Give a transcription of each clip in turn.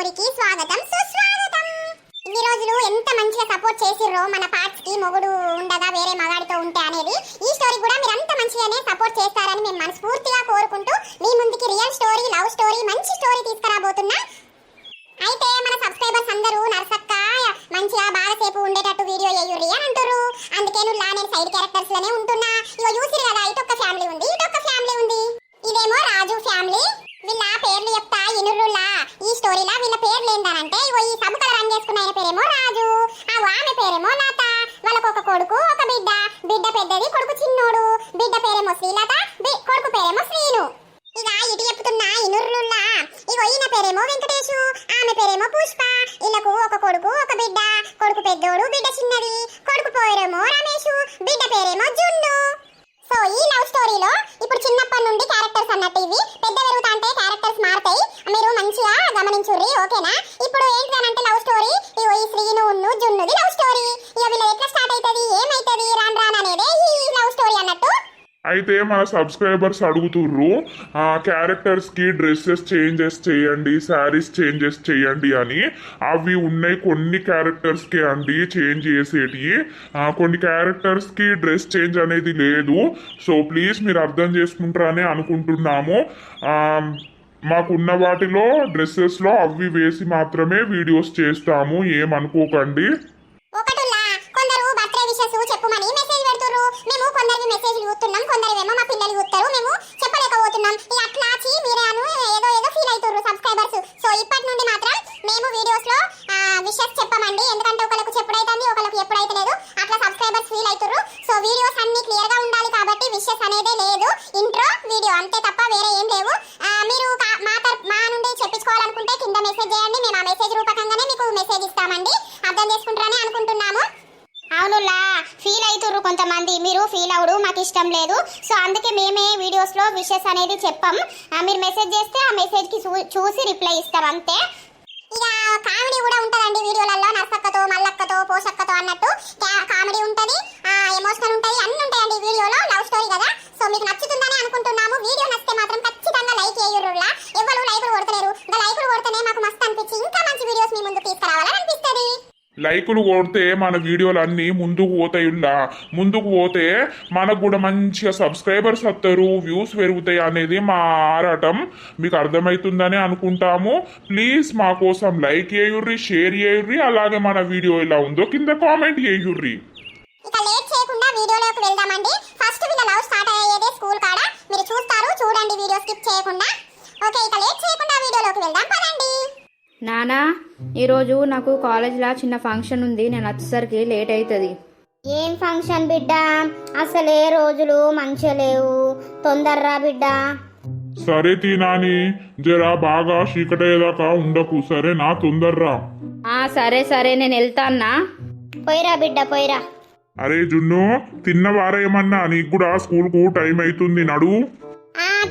స్టోరీకి స్వాగతం సుస్వాగతం. ఇన్ని రోజులు ఎంత మంచిగా సపోర్ట్ చేసిర్రో మన పార్ట్స్ కి మొగుడు ఉండగా వేరే మగాడితో ఉంటే అనేది ఈ స్టోరీ కూడా మీరు అంత మంచిగానే సపోర్ట్ చేస్తారని మేము మనస్ఫూర్తిగా కోరుకుంటూ మీ ముందుకి రియల్ స్టోరీ, లవ్ స్టోరీ, మంచి స్టోరీ తీసుకురాబోతున్నా. అయితే మన సబ్స్క్రైబర్స్ అందరూ నర్సక్క మంచిగా బాగాసేపు ఉండేటట్టు వీడియో చేయుర్రి అని అంటారు. అందుకే నేను సైడ్ క్యారెక్టర్స్ లోనే ఉంటున్నా. ఇగో చూసిరు కదా, ఇటొక్క ఫ్యామిలీ ఉంది, ఇటొక్క ఫ్యామిలీ ఉంది. ఇదేమో రాజు ఫ్యామిలీ. వీళ్ళ పేర్లు చెప్తా ఇనుర్రులా. ఈ స్టోరీలా వీళ్ళ పేర్లు ఏంటంటే ఇగో ఈ సబ్ కలర్ రంగు చేసుకున్న ఆయన పేరేమో రాజు, ఆమె పేరేమో లత. వాళ్ళకు ఒక కొడుకు ఒక బిడ్డ. బిడ్డ పెద్దది, కొడుకు చిన్నోడు. బిడ్డ పేరేమో శ్రీలత, కొడుకు పేరేమో శ్రీను. ఇక ఇటు చెప్తున్నా ఇనుర్రులా. ఇగో ఈయన పేరేమో వెంకటేశు, ఆమె పేరేమో పుష్ప. వీళ్ళకు ఒక కొడుకు ఒక బిడ్డ. కొడుకు పెద్దోడు, బిడ్డ చిన్నది. కొడుకు పేరేమో రమేషు, బిడ్డ పేరేమో జున్ను. సో ఈ లవ్ స్టోరీలో ఇప్పుడు చిన్నప్పటి నుండి క్యారెక్టర్స్ అన్నట్టు ఇవి పెద్ద పెరుగుతా అంటే క్యారెక్టర్స్ మారుతాయి. మీరు మంచిగా గమనించుర్రి, ఓకేనా? ఇప్పుడు ఏంటంటే లవ్ స్టోరీ ఈ శ్రీను జున్నుది లవ్ స్టోరీ. ఇక వీళ్ళు ఎట్లా స్టార్ట్ అవుతుంది, ఏమైతుంది రాను రాను అనేది ఈ లవ్ స్టోరీ అన్నట్టు. అయితే మన సబ్స్క్రైబర్స్ అడుగుతుర్రు క్యారెక్టర్స్ కి డ్రెస్సెస్ చేంజెస్ చేయండి, శారీస్ చేంజెస్ చేయండి అని. అవి ఉన్నాయి కొన్ని క్యారెక్టర్స్ కి అండి చేంజ్ చేసేటివి. కొన్ని క్యారెక్టర్స్ కి డ్రెస్ చేంజ్ అనేది లేదు. సో ప్లీజ్ మీరు అర్థం చేసుకుంటారని అనుకుంటున్నాము. మాకున్న వాటిలో డ్రెస్సెస్ లో అవి వేసి మాత్రమే వీడియోస్ చేస్తాము, ఏమనుకోకండి. చెప్పమని మెసేజ్ పెడుతురు. మేము కొందరికి మెసేజ్ చూస్తున్నాం, కొందరివేమో మా పిల్లలు చూస్తారు, మేము చెప్పలేకపోతున్నాం. ఇక అట్లా మీరేను ఏదో ఫీల్ అవుతుర్రు సబ్స్క్రైబర్స్. సో ఇప్పటి నుండి మాత్రం మేము వీడియోస్ లో విషెస్ చెప్పమండి, ఎందుకంటే ఒకరికి చెప్పుడైతుంది ఒకరికి ఎప్పుడైతే లేదు. అట్లా సబ్స్క్రైబర్స్ ఫీల్ అవుతుర్రు. సో వీడియోస్ అన్ని క్లియర్ గా ఉండాలి కాబట్టి విషెస్ అనేదే లేదు, ఇంట్రో వీడియో అంతే తప్ప వేరే ఏం లేవు. మీరు మా నుండి చెప్పించుకోవాలనుకుంటే కింద మెసేజ్ చేయండి, మేము ఆ మెసేజ్ రూపకంగానే మీకు మెసేజ్ ఇస్తామండి. అర్థం చేసుకుంటారని అనుకుంటున్నాము. అవునులా ఫీల్ అవుతుర్రు కొంతమంది, మీరు ఫీల్ అవడు మాకు ఇష్టం లేదు. సో అందుకే మేమే వీడియోస్ లో విషెస్ అనేది చెప్పాం. మీరు మెసేజ్ చేస్తే ఆ మెసేజ్ కి చూసి రిప్లై ఇస్తాం అంతే. ఇక కామెడీ కూడా ఉంటదండి వీడియోలలో, నర్సక్కతో మల్లక్కతో పోషక్కతో అన్నట్టు కామెడీ ఉంటది, ఎమోషనల్ ఉంటది, అన్ని ఉంటాయండి వీడియోలో. లవ్ స్టోరీ కదా, సో మీకు నచ్చుతుందని అనుకుంటున్నాము. వీడియో నచ్చితే మాత్రం ఖచ్చితంగా లైక్ చేయుర్రులా. ఎవరు లైకులు కొడతలేరు, ఇంకా లైకులు కొడితేనే మాకు మస్తు అనిపించి ఇంకా మంచి వీడియోస్ మీ ముందు తీసుకురావాలని అనిపిస్తుంది. లైకులు కొడితే మన వీడియోలన్నీ ముందుకు పోతాయిలా. ముందుకు పోతే మనకు కూడా మంచిగా సబ్స్క్రైబర్స్ వస్తారు, వ్యూస్ పెరుగుతాయి అనేది మా ఆరాటం. మీకు అర్థమవుతుందని అనుకుంటాము. ప్లీజ్ మా కోసం లైక్ చేయుర్రి, షేర్ చేయుర్రి, అలాగే మన వీడియో ఎలా ఉందో కింద కామెంట్ చేయుర్రి. ఇక లేట్ చేయకుండా వీడియోలోకి వెళ్దామండి. ఫస్ట్ వీళ్ళ లవ్ స్టార్ట్ అయ్యేదే స్కూల్ కాడ, మీరు చూస్తారు చూడండి వీడియో స్కిప్ చేయకుండా. ఓకే, ఇక లేట్ చేయకుండా వీడియోలోకి వెళ్దాం పదండి. నానా, ఈరోజు నాకు కాలేజ్లో చిన్న ఫంక్షన్ ఉంది, నేను వచ్చేసరికి లేట్ అవుతుంది. ఏం ఫంక్షన్ బిడ్డ? అసలే రోజులు మంచిగా లేవు, తొందర్రా బిడ్డ. సరే తీనాని, జరా బాగా చీకటయ్యేదాకా ఉండకు, సరేనా? తొందర్రా. సరే నేను వెళ్తాన్నా. పోయిరా బిడ్డ పోయిరా. అరే జున్ను, తిన్నవారా ఏమన్నా? నీకు కూడా స్కూల్ కు టైం అవుతుంది, నడు.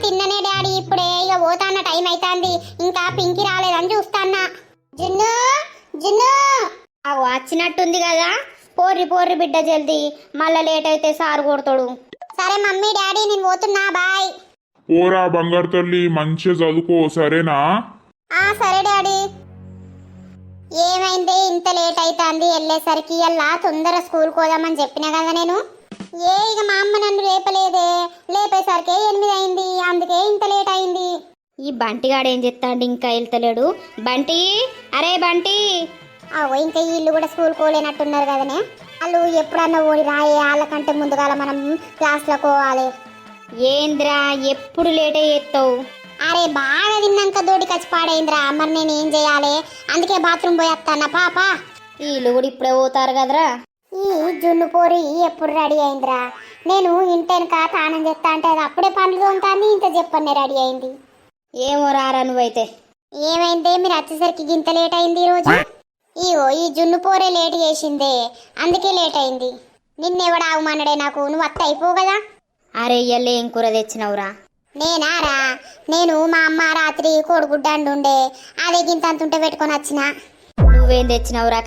తిన్ననే డాడీ, ఇప్పుడే ఇక పోతాన్న టైం అవుతుంది. ఇంకా పింకి రాలేదని చూస్తాన్నా. జున్ను జున్ను వచ్చినట్టుంది కదా, పోర్రి బిడ్డ జల్దీ, మళ్ళా లేట్ అయితే సార్ కొడతాడు. సరే మమ్మీ డాడీ నేను పోతున్నా, బాయ్. పోరా బంగారు తల్లి, మంచిగా చదువుకో, సరేనా? సరే డాడీ. ఏమైంది ఇంత లేట్ అవుతుంది వెళ్ళేసరికి? అలా తొందర స్కూల్కి పోదామని చెప్పినా కదా నేను. ఇక మా అమ్మ నన్ను లేపలేదే, లేపేసరికి 8 అయింది, అందుకే ఇంత లేట్ అయింది. ఈ బంటిగాడు ఏం చెప్తాడు, ఇంకా వెళ్తలేడు. బంటి, అరే బంటి. ఇంకా వీళ్ళు కూడా స్కూల్ పోలేనట్టున్నారు కదనే. వాళ్ళు ఎప్పుడన్నా ఓడి రాయే, వాళ్ళకంటే ముందుగా మనం క్లాస్లో పోవాలి. ఏంద్రా ఎప్పుడు లేట్ అయ్యేస్తావు? అరే బాగా తిన్నాక దోడికి వచ్చి పాడైందిరా, మరి నేను ఏం చేయాలి? అందుకే బాత్రూమ్ పోయి వస్తానా పాప. వీళ్ళు కూడా ఇప్పుడే పోతారు కదరా. ఈ జున్ను పోరి ఎప్పుడు రెడీ అయిందిరా? నేను ఇంటెనక తానం చేస్తా అంటే అది అప్పుడే పనులు ఉంటాను, ఇంత చెప్పనే రెడీ అయింది. ఏమో రారా నువ్వైతే. ఏమైందే మీరు వచ్చేసరికి ఇంత లేట్ అయింది ఈరోజు? ఈ జున్ను పోరే లేట్ చేసిందే, అందుకే లేట్ అయింది. నిన్నెవడ ఆగుమన్నాడే నాకు, నువ్వు అత్త అయిపోవు కదా. అరే ఇయ్యాల ఏం కూర తెచ్చినవురా? నేనారా? నేను మా అమ్మ రాత్రి కోడిగుడ్డ అండుండే, అదే గింత అంతుంటే పెట్టుకొని వచ్చిన. నువ్వేం తెచ్చినవురా?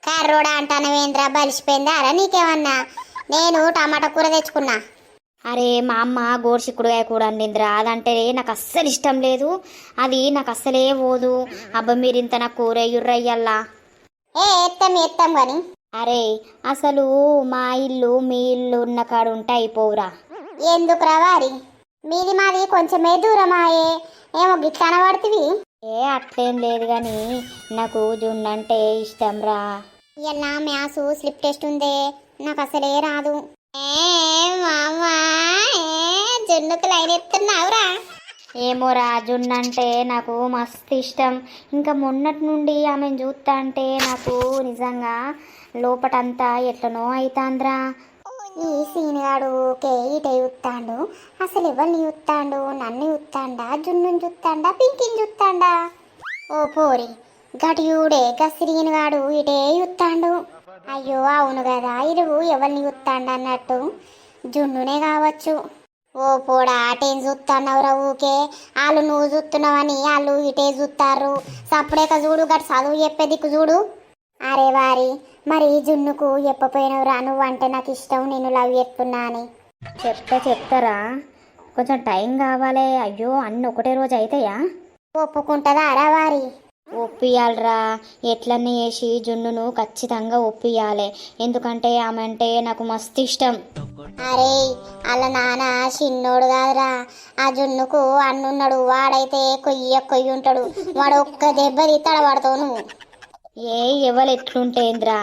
కర్రోడా అంటానవేంద్రా, బలిసిపోయిందా అరా నీకేమన్నా? నేను టమాటా కూర తెచ్చుకున్నా. అరే మా అమ్మ గోడ్చిక్కుడుగాయ కూర వండిందిరా, అదంటే నాకు అస్సలు ఇష్టం లేదు, అది నాకు అస్సలే పోదు. అబ్బా మీరింత నా కూర ఎయ్యుర్రయ్యల్లా. ఎత్తాం కానీ అరే అసలు మా ఇల్లు మీ ఇల్లు ఉన్న కాడు ఉంటే అయిపోవురా. ఎందుకురా వారి మీది మాది కొంచెమే దూరమాయే, ఏమో గిట్ల అనబడుతుంది. అట్లేం లేదు కానీ నాకు జున్ను అంటే ఇష్టం రా. ఇలా మ్యాథ్స్ స్లిప్ టెస్ట్ ఉందే, నాకు అసలే రాదు. జున్నుకు లైన్ ఎత్తున్నావురా. ఏమోరా జున్ను అంటే నాకు మస్తు ఇష్టం. ఇంకా మొన్నటి నుండి ఆమెను చూస్తా అంటే నాకు నిజంగా లోపటంతా ఎట్లనో అవుతాంద్రా. ఈ సీనిగాడు ఊకే ఇట చూస్తాడు, అసలు ఎవరిని చూస్తాడు, నన్ను చూస్తాడా, జున్నుని చూస్తాడా, పింకిని చూస్తాడా? ఓ పోరి గటియుడే గసిరిగినగాడు ఇటే చూస్తాడు. అయ్యో అవును కదా, ఇరుగు ఎవరిని చూస్తాడు అన్నట్టు జున్నునే కావచ్చు. ఓ పోడా అటేం చూస్తున్నావురా ఊకే, వాళ్ళు నువ్వు చూస్తున్నావని వాళ్ళు ఇటే చూస్తారు. సప్పుడేక చూడు, గట్ చదువు చెప్పే దిక్కు చూడు. అరే వారి మరి జున్నుకు చెప్పపోయినవురా, నువ్వు అంటే నాకు ఇష్టం, నేను లవ్ చేస్తున్నా అని. చెప్తారా, కొంచెం టైం కావాలి. అయ్యో అన్ని ఒకటే రోజు అవుతాయా? ఒప్పుకుంటుందా అరా వారి? ఒప్పియాలరా, ఎట్లన్నీ వేసి జున్నును ఖచ్చితంగా ఒప్పియాలి, ఎందుకంటే ఆమె అంటే నాకు మస్తు ఇష్టం. అరే అలా నాన్న చిన్నోడు కాదురా, ఆ జున్నుకు అన్నున్నాడు, వాడైతే కొయ్యి ఉంటాడు, వాడు ఒక్క దెబ్బ తీస్తాడు నువ్వు. ఎవరు ఎట్లుంటేంద్రా,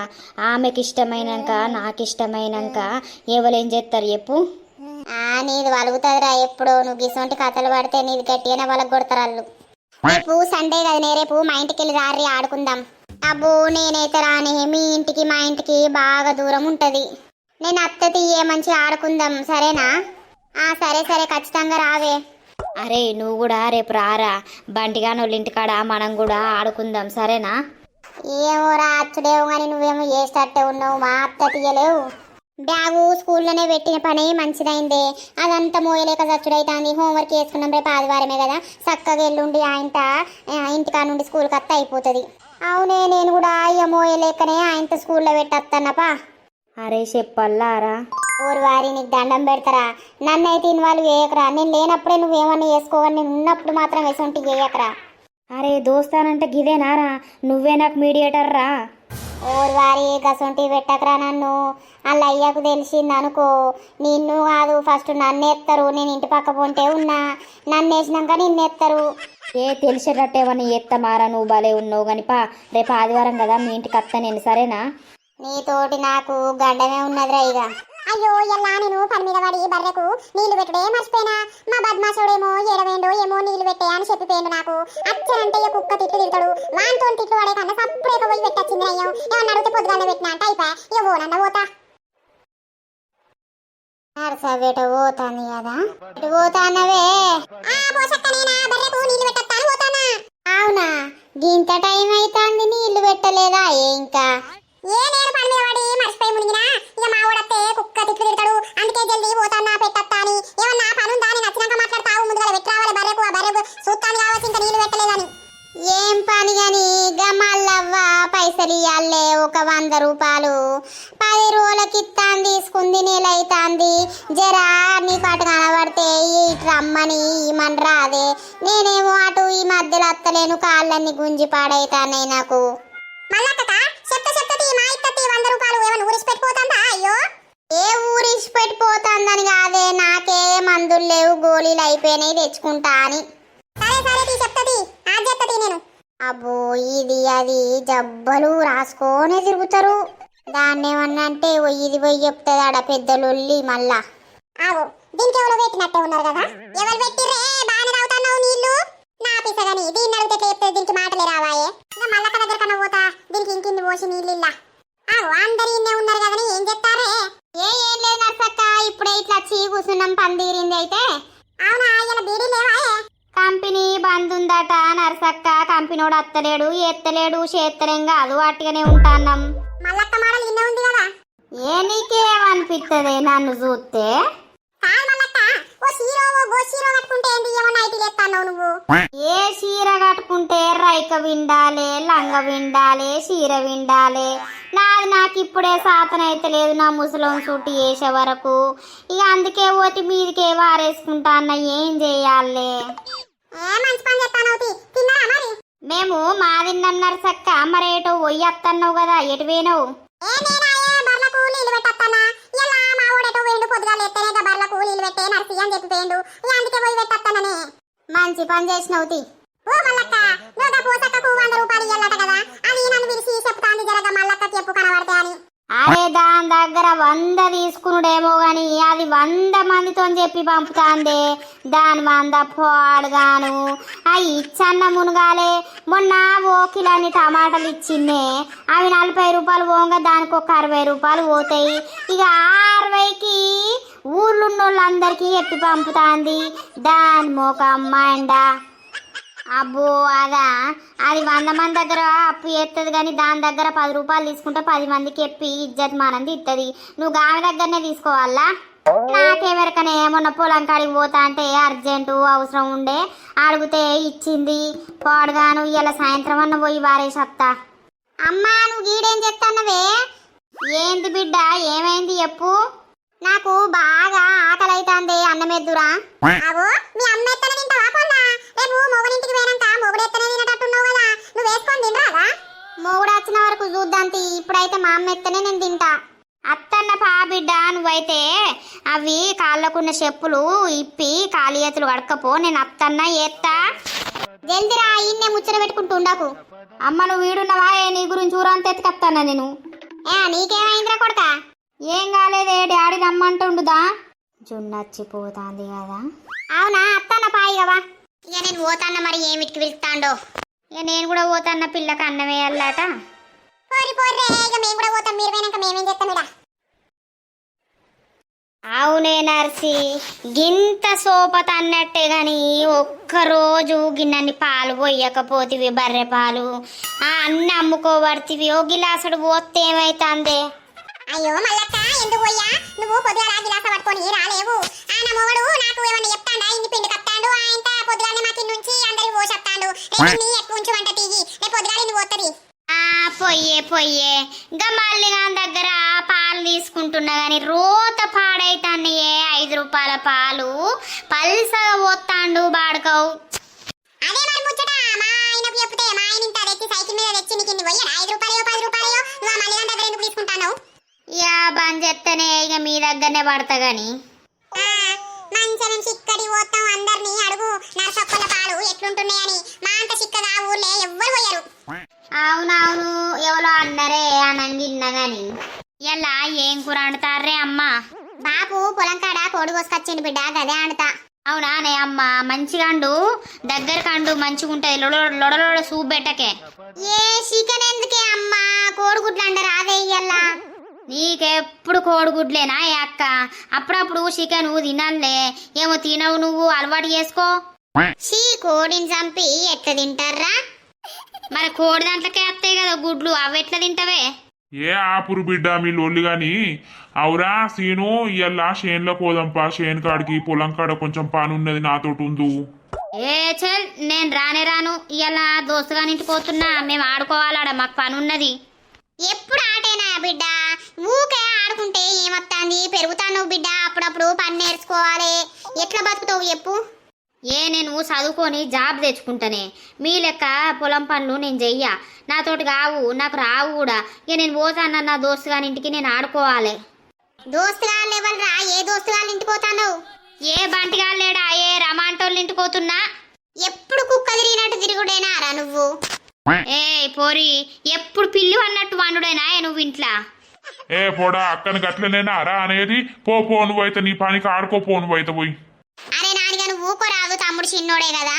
ఆమెకి ఇష్టమైనాక నాకు ఇష్టమైనాక ఎవరేం చేస్తారు చెప్పు. నీది వలుగుతుందిరా ఎప్పుడో, నువ్వు గిసొంటి కథలు పడితే నీది గట్టిగానే వాళ్ళకి కొడతారు వాళ్ళు. రేపు సండే కదా, రేపు మా ఇంటికి వెళ్ళి రారి ఆడుకుందాం. అబ్బో నేనైతే రాని, మీ ఇంటికి మా ఇంటికి బాగా దూరం ఉంటది. నేను అత్త తీయే మంచిగా ఆడుకుందాం సరేనా? సరే ఖచ్చితంగా రావే. అరే నువ్వు కూడా రేపు రారా, బంటిగా వాళ్ళ ఇంటికాడ మనం కూడా ఆడుకుందాం సరేనా? ఏమో రా అచ్చుడేమో కానీ నువ్వేమో చేసేటట్టే ఉన్నావు, మా అత్త తీయలేవు. బ్యాగు స్కూల్లోనే పెట్టిన పని మంచిదైందే, అదంతా మోయలేక చచ్చుడైతుంది. హోంవర్క్ చేసుకున్నాం, రేపు ఆదివారమే కదా, చక్కగా ఎల్లుండి ఆయనత ఇంటికా నుండి స్కూల్కి వస్తే అయిపోతుంది. అవునే నేను కూడా అయ్య మోయలేకనే ఆయనతో స్కూల్లో పెట్టేస్తానపా. అరే చెప్పల్లారా ఊరు వారి నీకు దండం పెడతారా, నన్నైతే ఇన్వాల్వ్ చేయకరా. నేను లేనప్పుడే నువ్వేమన్నా చేసుకోవాలి, నేను ఉన్నప్పుడు మాత్రం వేసుంటే చేయకరా. అరే దోస్తానంటే గిదేనారా, నువ్వే నాకు మీడియేటర్ రా. ఓరు వారి గసొంటి పెట్టకరా నన్ను, వాళ్ళ అయ్యకు తెలిసింది అనుకో నిన్ను కాదు ఫస్ట్ నన్ను ఎత్తారు. నేను ఇంటి పక్క పొంటే ఉన్నా, నన్ను వేసినాక నిన్ను ఎత్తారు. తెలిసేటట్టేవని ఎత్తమారా, నువ్వు భలే ఉన్నావు కానీ పా, రేపు ఆదివారం కదా మీ ఇంటికి వస్తా నేను సరేనా? నీతోటి నాకు గడ్డమే ఉన్నదిరా ఇక. అయ్యో ఎలా నేను పని మీద పడి బర్రెకు నీళ్లు పెట్టడే మర్చిపోయినా. మా బద్మాసుడేమో ఏడవేండో ఏమో నీళ్లు పెట్టే అని చెప్పిపోయిండు నాకు. అచ్చనంటే కుక్క తిట్లు తిడతాడు, వాంతో తిట్లు పడే కన్నా సప్పుడేక పోయి పెట్టచ్చింది అయ్యో. ఏమన్నా అడిగితే పొద్దుగాల పెట్టినా అంటే అయిపోయా, ఇక పోనన్నా పోతా. సవేట పోతాను కదా, ఇటు పోతానవే. బర్రెకు నీళ్లు పెట్టాను పోతానా. అవునా గింత టైం అవుతుంది నీళ్లు పెట్టలేదా ఇంకా? నేను పని మీద పడి మర్చిపోయి మునిగినా, ఇక మా ఊడత్తే కుక్క తిట్లు తిడతాడు, అందుకే జల్దీ పోతానా పెట్టత్తా అని. ఏమన్నా పని ఉందా, నేను నచ్చినాక మాట్లాడతావు, ముందుగా పెట్టరావాలి బర్రెకు, ఆ బర్రెకు చూస్తాను కావచ్చు ఇంకా నీళ్లు పెట్టలేదని. ఏం పని గాని గమల్లవ్వ పైసలు ఇయ్యాలే, ఒక 100 రూపాయలు 10 రోజులకి ఇస్తాను, తీసుకుంది నెలైతాంది. జరా నీకు అటు కనబడితే ఇటు రమ్మని ఇమని రాదే, నేనేమో అటు ఈ మధ్యలో అత్తలేను, కాళ్ళన్ని గుంజి పాడైతాన్నాయి నాకు. చెప్తా మా ఇత్తతి 100 రూపాయలు ఏమన్నా ఊరిసి పెట్టిపోతుందా? అయ్యో ఏ ఊరిసి పెట్టిపోతుందని కాదే, నాకే మందులు లేవు, గోళీలు అయిపోయినాయి తెచ్చుకుంటా అని. సరే చెప్తది ఆజెత్తది నేను. అబ్బో ఇది అది జబ్బలు రాసుకోనే తిరుగుతారు, దాన్ని ఏమన్నా అంటే ఇది పోయి చెప్తుంది ఆడ పెద్దలొల్లి మళ్ళా. ఆగో దీనికి ఎవరో పెట్టినట్టే ఉన్నారు కదా, ఎవరు పెట్టిర్రే బాగానే తాగుతున్నావు నీళ్లు? నా పిసగని దీన్ని అడిగితే చెప్తే దీనికి మాటలే రావాయే. ఇంకా మల్లక్క దగ్గర కన్నా పోతా, దీనికి ఇంకింది పోసి నీళ్ళు ఇల్లా. ఆగో అందరు ఇన్నే ఉన్నారు కదా, ఏం చెప్తారే? ఏం లేదు నర్సక్క, ఇప్పుడే ఇట్లా వచ్చి కూర్చున్నాం, పని తీరింది అయితే. అవునా ఇలా బీడీ లేవాయే? కంపెనీ బంద్ ఉందట నర్సక్క, కంపెనీడు అత్తలేడు ఎత్తలేడు చేత్తలేం కాదు, అట్టిగానే ఉంటాన్నాం. మల్లక్క మాటలు ఇన్నే ఉంది కదా. ఏ నీకేమనిపిస్తుంది నన్ను చూస్తే? మల్లక్క ఓ సీరో ఓ గో సీరో కట్టుకుంటే ఏంటి, ఏమో నైటీ లేస్తా చేస్తావు నువ్వు? ఏ చీర కట్టుకుంటే రైక విండాలే, లంగ విండాలే, చీర విండాలే. నాది నాకు ఇప్పుడే సాతన అయితే లేదు నా ముసలం చుట్టి వేసే వరకు. ఇక అందుకే ఓటి మీదికే వారేసుకుంటా అన్న. ఏం చేయాలే? మంచి పని చేస్తానవు. తిన్నారా మరి? మేము మాదిన్నన్నారు సక్క. మరేటో ఒయ్యత్తన్నావు కదా, ఎటు పోయినావు? బర్లకు నీళ్ళు పెట్టేస్తానా? ఇలా మా ఊడేటో వేయండు. పొద్దుగా లేస్తేనే బర్లకు నీళ్ళు పెట్టే నర్సి అని చెప్పిపోయిండు. అందుకే పోయి పెట్టేస్తానని. మంచి పని చేసినవుతి. ఓ మల్లక్క, నువ్వు పూసక్కకు 100 రూపాయలు ఇయ్యాలట కదా, అది నన్ను పిలిచి చెప్తాంది. జరగ మల్లక్క చెప్పు కనబడితే అని. అరే దాని దగ్గర 100 తీసుకునుడేమో గాని అది 100 మందితో చెప్పి పంపుతాందే. దాని మంద పాడుగాను అవి ఇచ్చన్న మునగాలే. మొన్న ఓకిలని టమాటాలు ఇచ్చిందే, అవి 40 రూపాయలు పోగా దానికి ఒక 60 రూపాయలు పోతాయి. ఇక 60కి ఊర్లున్నోళ్ళందరికీ చెప్పి పంపుతాంది. దాని మోకం మండ. అబ్బో అదా, అది 100 మంది దగ్గర అప్పు చేస్తుంది కానీ దాని దగ్గర 10 రూపాయలు తీసుకుంటే 10 మందికి చెప్పి ఇజ్జత్ మానంది ఇస్తుంది. నువ్వు గామి దగ్గరనే తీసుకోవాలా? నాకెవరికనే మొన్న పొలం కాడికి పోతా అంటే అర్జెంటు అవసరం ఉండే అడిగితే ఇచ్చింది. పాడుగాను ఇలా సాయంత్రం అన్న పోయి వారేసత్తా. అమ్మా, నువ్వు గీడేం చెప్తాన్నవే? ఏంది బిడ్డ, ఏమైంది చెప్పు? నాకు బాగా ఆకలి అవుతుంది. అన్నమెద్దురా? అవో మీ అమ్మ ఎత్తనే తింటావా కొన్నా? రేపు మొగుడింటికి పోయినాక మొగుడు ఎత్తనే తినటట్టున్నావు కదా, నువ్వు వేసుకొని తినరాదా? మొగుడు వచ్చిన వరకు చూద్దాంతి. ఇప్పుడైతే మా అమ్మ ఎత్తనే నేను తింటా. అత్తన్న పా బిడ్డ, నువ్వైతే అవి కాళ్ళకున్న చెప్పులు ఇప్పి కాలి చేతులు కడకపో. నేను అత్తన్న ఎత్తా. జల్దిరా, ఇన్నే ముచ్చట పెట్టుకుంటూ ఉండకు. అమ్మ నువ్వు వీడున్నావా? నీ గురించి ఊరంతా ఎత్తుకత్తానా నేను. నీకేమైందిరా కొడక? ఏం కాలేదే, డాడీ రమ్మంటుండుదా. జున్నచ్చిపోతాంది కదా. అవునా, అత్తన్న పాయిగవా. ఇక నేను పోతాన్న, మరి ఏమిటికి పిలుస్తాండో. ఇక నేను కూడా పోతాన్న, పిల్లకి అన్నం వేయాలట. పోరి పోర్రే, ఇక మేము కూడా పోతాం. మీరు పోయినాక మేమేం చేస్తాం ఇడా? అవునే నర్సి, గింత సోపత అన్నట్టే గాని ఒక్కరోజు గిన్నెని పాలు పోయకపోతివి, బర్రె పాలు అన్ని అమ్ముకోబడితివి. ఓ గిలాసుడు పోతే ఏమైతుందే? అయ్యో మల్లక్క, ఎందుకు పోయా? నువ్వు పొద్దుగా గిలాస పట్టుకొని రాలేవు. నా మొగడు నాకు ఏమన్నా చెప్తాడా? ఇన్ని పిండి కప్తాడు. ఆయన పొద్దుగానే మాకి నుంచి అందరికి పోసేస్తాడు. రేపు నీ ఎక్కువ ఉంచి వంట తీగి రేపు పొద్దుగానే నువ్వు పోతుంది. పొయ్యే ఇంకా మళ్ళీ దగ్గర పాలు తీసుకుంటున్నా గాని రోత పాడైతాన్నయే. 5 రూపాయల పాలు పల్సగా పోతాండు బాడుకవు. అదే మరి ముచ్చట. మా ఆయనకు చెప్తే మా ఆయన ఇంత తెచ్చి సైకిల్ మీద తెచ్చి నీకు ఇన్ని పోయాడు. 5 రూపాయలు 10 రూపాయలు నువ్వు ఆ మల్లిగా దగ్గర ఎందుకు తీసుకుంటావు? బంద్ చేస్తేనే ఇక మీ దగ్గరనే పడతా గాని. మంచిగా మేము చిక్కడి పోతాం. అందరినీ అడుగు నరసొక్కల పాలు ఎట్లుంటున్నాయని. మా అంత చిక్కగా ఊర్లే ఎవ్వరు పోయారు. అవునవును, ఎవరో అన్నరే అనంగిన్నా గాని. ఇలా ఏం కూర అంటారే అమ్మా? బాపు పొలం కాడ కోడి కోసుకొచ్చిండు బిడ్డ, గదే అంటా. అవునా నే అమ్మ, మంచిగా అండు, దగ్గర కండు మంచిగా ఉంటది. లొడలోడ సూప్ పెట్టకే. ఏ చికెన్ ఎందుకే అమ్మా? కోడిగుడ్లు అంటారు అదే ఇయ్యల్లా. నీకెప్పుడు కోడిగుడ్లేనా ఏ అక్క? అప్పుడప్పుడు చికెన్ తినాలే. ఏమో తినవు నువ్వు, అలవాటు చేసుకో. కోడిని చంపి ఎట్లా తింటారా? మరి కోడి దాంట్లోకే వస్తాయి కదా గుడ్లు, అవి ఎట్లా తింటావే? ఏ ఆపురు బిడ్డ మీ లొల్లి గాని. అవురా సీను, ఇయ్యల్లా చేన్లో పోదాంపా. చేను కాడికి పొలం కాడ కొంచెం పని ఉన్నది, నాతోటి ఉండు. ఏ చల్, నేను రాను. ఇలా దోస్తుగాని ఇంటికి పోతున్నా. మేము ఆడుకోవాలాడ, మాకు పని ఉన్నది. ఎప్పుడు ఆటేనా బిడ్డ? ఊకే ఆడుకుంటే ఏమొత్తాంది? పెరుగుతాను బిడ్డ, అప్పుడప్పుడు పని నేర్చుకోవాలి. ఎట్లా బతుకుతావు చెప్పు? నేను చదువుకొని జాబ్ తెచ్చుకుంటానే. మీ లెక్క పొలం పనులు నేను చెయ్య. నాతోటి కావు, నాకు రావు కూడా. ఇక నేను పోతాను నా దోస్తుగాని ఇంటికి, నేను ఆడుకోవాలి. దోస్తుగాళ్ళు ఎవరురా? ఏ దోస్తుగాళ్ళ ఇంటికి పోతాను? ఏ బంటిగాళ్ళు లేడా? ఏ రమాంటోళ్ళ ఇంటికి పోతున్నా. ఎప్పుడు కుక్క తిరిగినట్టు తిరుగుడేనా రా నువ్వు? ఏ పోరి, ఎప్పుడు పిల్లి అన్నట్టు వండుడేనా నువ్వు ఇంట్లో? ఏ పోడా, అక్కని గట్లనేనా రా అనేది? పో నువ్వైతే నీ పనికి ఆడుకోపో నువ్వైతే పోయి. అరే నానిగా నువ్వు ఊకోరాదు, తమ్ముడు చిన్నోడే కదా.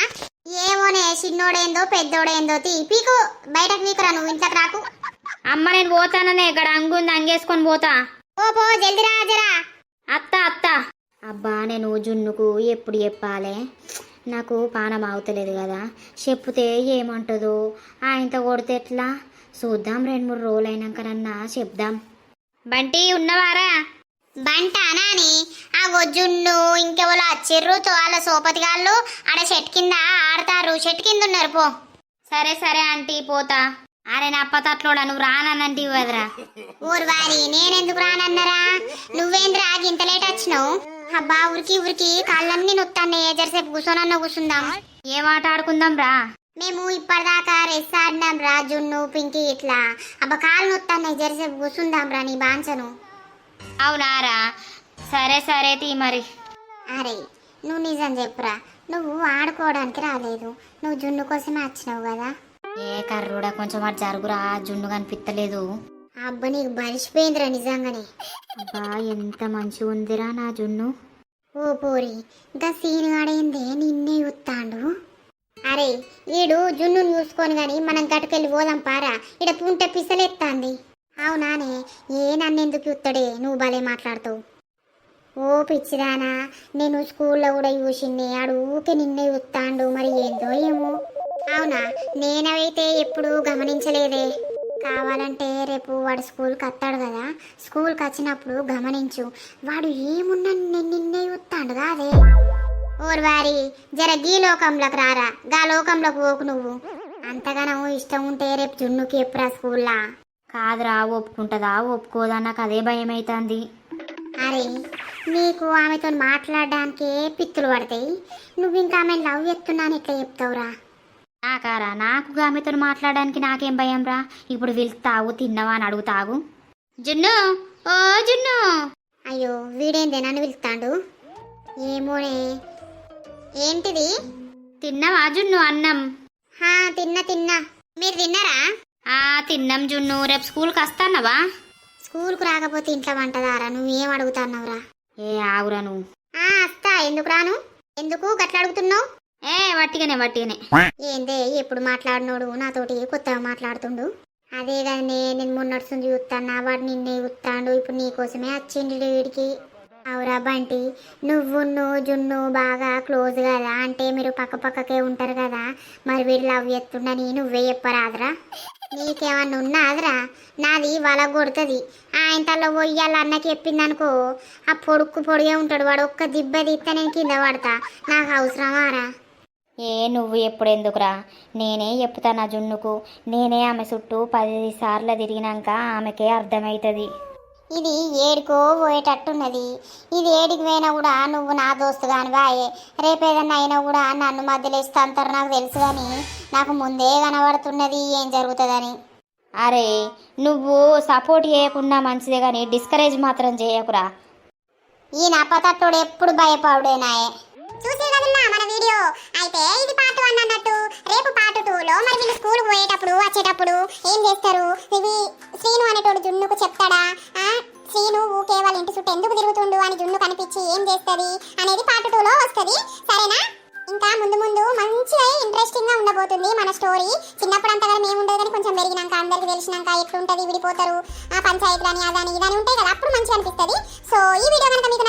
ఏమోనే, చిన్నోడేందో పెద్దోడేందో పీకు బయటకు వీకురా, నువ్వు ఇంట్లోకి రాకు. అమ్మ నేను పోతాననే, ఇక్కడ అంగుంది, అంగేసుకొని పోతా. పో జల్ది రాజరా. అత్త అబ్బా, నేను జున్నుకు ఎప్పుడు చెప్పాలి? నాకు పానం ఆగుతలేదు కదా. చెప్తే ఏమంటుందో, ఆయనతో కొడితే ఎట్లా చూద్దాం. 2-3 రోజులు అయినాకనన్నా చెప్దాం. బంటి ఉన్నవారా? బంట నాని ఆ జున్ను ఇంకెవరో వచ్చిర్రు వాళ్ళ సోపతి గాళ్ళు ఆడ చెట్టు కింద ఆడతారు, చెట్టు కింద ఉన్నారు పో. సరే సరే ఆంటీ పోతా. అరే నా అప్పతట్లోడా నువ్వు రానంటే కదరా. ఊరు వారి నేనెందుకు రానన్నరా, నువ్వేంద్రా ఇంత లేట్ వచ్చినావు? అబ్బా ఉరికి ఉరికి కాళ్ళన్నీ నొత్తానే, జరసేపు కూర్చోనన్నా కూర్చుందాం. ఏం ఆట ఆడుకుందాం రా? మేము ఇప్పటిదాకా రెస్ ఆడినాం రా, జున్ను పింకి ఇట్లా. అబ్బా కాళ్ళు నొత్తానే, జరసేపు కూర్చుందాం రా నీ బాంచను. అవునారా, సరే సరే తీ మరి. అరే నువ్వు నిజం చెప్పురా, నువ్వు ఆడుకోవడానికి రాలేదు, నువ్వు జున్ను కోసమే వచ్చినావు కదా. ఏ కర్రుడా కొంచెం అటు జరుగురా, జున్ను కనిపిత్తలేదు. అబ్బా నీకు బలిసిపోయిందిరా నిజంగానే. అబ్బా ఎంత మంచిగా ఉందిరా నా జున్ను. ఓ పోరి ఇంకా సీనుగాడైందే నిన్నే ఉత్తాండు. అరే వీడు జున్నుని చూసుకొని గాని మనం గట్టుకెళ్ళి పోదాం పారా, ఇడ పుంట పిసలెత్తాంది. అవునానే, ఏ నన్నెందుకు ఉత్తడే, నువ్వు భలే మాట్లాడుతావు. ఓ పిచ్చిదానా, నేను స్కూల్లో కూడా చూసిండే, ఆడు ఊకే నిన్నే ఉత్తాండు, మరి ఏందో ఏమో. అవునా, నేనైతే ఎప్పుడు గమనించలేదే. కావాలంటే రేపు వాడు స్కూల్కి వస్తాడు కదా, స్కూల్కి వచ్చినప్పుడు గమనించు, వాడు ఏమున్నా నిన్నే ఉత్తాండు కాదే. ఓర్ వారి జర గీ లోకంలోకి రారా, గా లోకంలోకి పోకు నువ్వు. అంతగానో ఇష్టం ఉంటే రేపు జున్నుకి ఎప్పుడా స్కూల్లా? కాదురా, ఒప్పుకుంటుందా ఒప్పుకోదా, నాకు అదే భయం అవుతుంది. అరే నీకు ఆమెతో మాట్లాడడానికే పిత్తులు పడతాయి, నువ్వు ఇంకా ఆమె లవ్ చేస్తున్నాను ఎట్లా చెప్తావురా? నాకారా, నాకు ఆమెతో మాట్లాడడానికి నాకేం భయం రా. ఇప్పుడు వెళ్తావు తిన్నావా అని అడుగుతావు. జున్ను ఓ జున్ను. అయ్యో వీడేందే నన్ను పిలుస్తాడు? ఏమోనే. ఏంటిది? తిన్నావా జున్ను అన్నం? తిన్నా. మీరు తిన్నారా? తిన్నాం జున్ను. రేపు స్కూల్కి వస్తానవా? స్కూల్కు రాకపోతే ఇంట్లో వంటదారా, నువ్వేం అడుగుతాన్నావురా? ఏ ఆగురా నువ్వు. వస్తా, ఎందుకు రాను? ఎందుకు గట్లా అడుగుతున్నావు? వట్టిగానే ఏందే ఎప్పుడు మాట్లాడినోడు నాతోటి కొత్తగా మాట్లాడుతుండు. అదే కదనే, నేను మొన్నటి చూస్తాను, వాడు నిన్నే చూస్తాడు, ఇప్పుడు నీకోసమే వచ్చిండు వీడికి. అవురా బంటి, నువ్వు జున్ను బాగా క్లోజ్ కదా, అంటే మీరు పక్క పక్కకే ఉంటారు కదా, మరి వీడు లవ్ చేస్తుండని నువ్వే చెప్పరాదురా? నీకేమన్నా ఉన్నాదిరా? నాది వల కొడుతుంది. ఆయన తల్లో పోయాల అన్నకి చెప్పింది అనుకో, ఆ పొడిగే ఉంటాడు వాడు, ఒక్క దిబ్బ తీస్తే నేను కింద పడతా. నాకు అవసరమారా? నువ్వు ఎప్పుడు ఎందుకురా, నేనే చెప్తాను ఆ జున్నుకు. నేనే ఆమె చుట్టూ 10 సార్లు తిరిగినాక ఆమెకే అర్థమవుతుంది. ఇది ఏడుకో పోయేటట్టున్నది. ఇది ఏడికి పోయినా కూడా నువ్వు నా దోస్తు కాని వాయే, రేపేదన్నా అయినా కూడా నన్ను మధ్యలో ఇస్తాంటారు నాకు తెలుసు, కానీ నాకు ముందే కనబడుతున్నది ఏం జరుగుతుందని. అరే నువ్వు సపోర్ట్ చేయకుండా మంచిదే కానీ డిస్కరేజ్ మాత్రం చేయకురా. ఈ నప్పతట్టుడు ఎప్పుడు భయపడుడేనాయే. చూసే కదన్నా మన వీడియో. అయితే ఇది పార్ట్ 1 అన్నట్టు, రేపు పార్ట్ 2లో మరి వీళ్ళు స్కూల్ పోయేటప్పుడు వచ్చేటప్పుడు ఏం చేస్తారు, ఇవి శ్రీను అనేటోడు జున్నుకు చెప్తాడా, శ్రీను ఊకే వాళ్ళ ఇంటి చుట్టూ ఎందుకు తిరుగుతుండు అని జున్ను కనిపించి ఏం చేస్తుంది అనేది పార్ట్ 2లో వస్తుంది. సరేనా? ఇంకా ముందు ముందు మంచిగా ఇంట్రెస్టింగ్ గా ఉండబోతుంది మన స్టోరీ. చిన్నప్పుడు అంతగా మేము ఉండదు కానీ కొంచెం పెరిగినాక అందరికి తెలిసినాక ఎట్లుంటది, విడిపోతారు, ఆ పంచాయతీలని అదని ఇదని ఉంటాయి కదా, అప్పుడు మంచిగా అనిపిస్తుంది. సో ఈ వీడియో కనుక మీకు